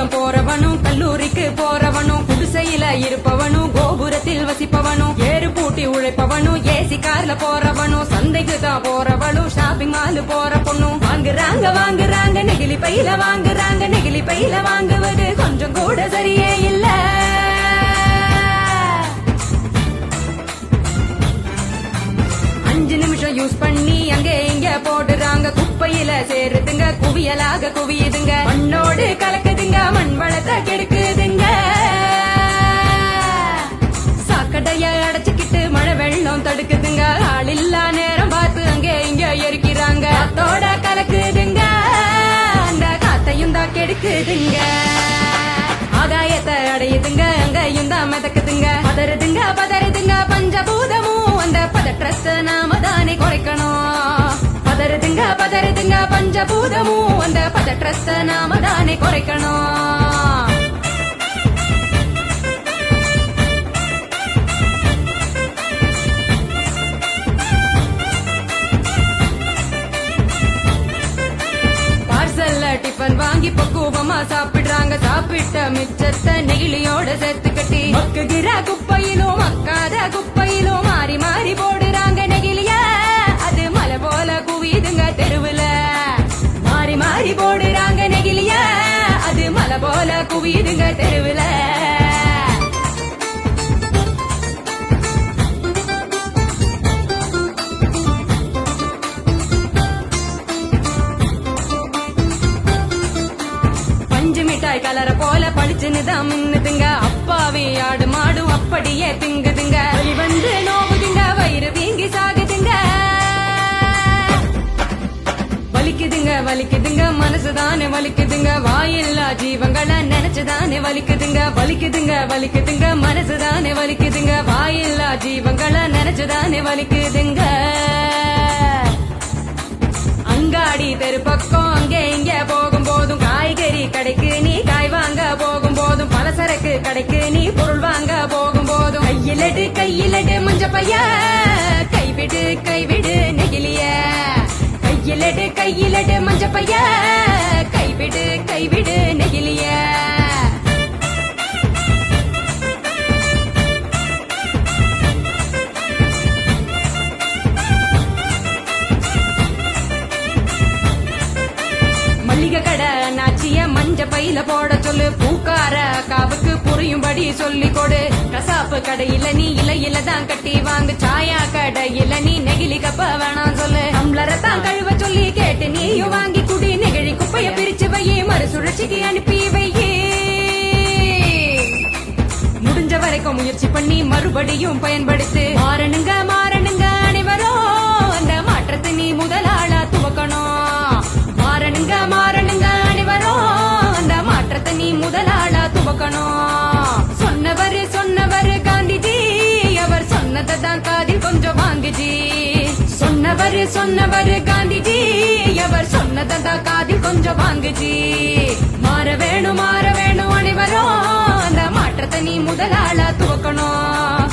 பள்ளிக்கூடம் போறவனும் கல்லூரிக்கு போறவனும் குடிசையில இருப்பவனும் கோபுரத்தில் வசிப்பவனும் ஏறு பூட்டி உழைப்பவனும் ஏசி கார்ல போறவனும் சந்தைக்கு தான் போறவனும் ஷாப்பிங் மால் போற பொண்ணும் வாங்குறாங்க நெகிழி பையில வாங்குறாங்க நெகிழி பையில வாங்குவது கொஞ்சம் கூட சரியே இல்ல. யூஸ் பண்ணி அங்கே இங்க போடுறாங்க குப்பையில சேருதுங்க குவியலாக குவியுதுங்க மண்ணோடு கலக்குதுங்க மண் வளத்தை கெடுக்குதுங்க. சாக்கடைய அடைச்சுக்கிட்டு மழை வெள்ளம் தடுக்குதுங்க ஆளில்லா நேரம் பார்த்து அங்கே இங்க எரிக்கிறாங்க காத்தோட கலக்குதுங்க அந்த காத்தையும் தான் கெடுக்குதுங்க. ஆகாயத்தை அடையுதுங்க அங்கேயும் தான் மிதக்குதுங்க பதறுதுங்க பஞ்சபூதமும் அந்த பதற்றத்தை நாம தானே குறைக்கணும். பதறுதுங்க பஞ்சபூதமும் அந்த பதற்றத்தை நாம தானே குறைக்கணும். டிஃபன் வாங்கி பக்குவமா சாப்பிடுறாங்க சாப்பிட்ட மிச்சத்தை நெகிழியோட சேர்த்து கட்டி மக்குகிற குப்பையிலும் மக்காத குப்பையிலும் மாறி மாறி போடுறாங்க நெகிழிய அது மலை போல குவியுதுங்க தெருவுல மாறி மாறி போடுறாங்க நெகிழிய அது மலை போல குவியுதுங்க தெருவுல. மிட்டாய் கலர போல பளிச்சுன்னுதான் மின்னுதுங்க அப்பாவே ஆடு மாடும் அப்படியே திங்குதுங்க வலி வந்து நோவுதுங்க வயிறு வீங்கி சாகுதுங்க வலிக்குதுங்க மனசுதானே வலிக்குதுங்க வாயில்லா ஜீவங்களை நினைச்சுதானே வலிக்குதுங்க மனசுதானே வலிக்குதுங்க வாயில்லா ஜீவங்களை நினைச்சுதானே வலிக்குதுங்க. அங்காடி தெரு பக்கம் அங்கே இங்க போகும் போதும் காய்கறி கடைக்கு நீ காய் வாங்க போகும் போதும் பலசரக்கு கடைக்கு நீ பொருள் வாங்க போகும் போதும் கையிலடு மஞ்ச பைய கைவிடு நெகிழிய கையிலடு மஞ்ச பைய கைவிடு நெகிழிய. மல்லிகை கடை நாச்சிய மஞ்ச பையில போட சொல்லு பூக்கார காவுக்கு புரியும்படி சொல்லி கொடு கசாப்பு கடையில நீ இலையில தான் கட்டி வாங்கு சாயா கடையில நீ நெகிழி கப்ப வேணாம் சொல்லு டம்ளரை தான் கழுவ சொல்லி கேட்டு நீயும் வாங்கி குடி நெகிழி குப்பைய பிரிச்சு வையே மறுசுழற்சிக்கு அனுப்பி வையே முடிஞ்ச வரைக்கும் முயற்சி பண்ணி மறுபடியும் பயன்படுத்து மாறணுங்க அனைவரும் அந்த மாற்றத்தை நீ முதலாளா துவக்கணும். மாறணுங்க அனைவரும் அந்த மாற்றத்தை நீ முதலாளா துவக்கணும். சொன்னவர் காந்திஜி அவர் சொன்னதை தான் காதில் கொஞ்சம் வாங்குஜி சொன்னவர் காந்திஜி அவர் சொன்னதை தான் காதில் கொஞ்சம் வாங்குஜி. மாற வேணும் அனைவரும் அந்த மாற்றத்தை நீ முதலாளா துவக்கணும்.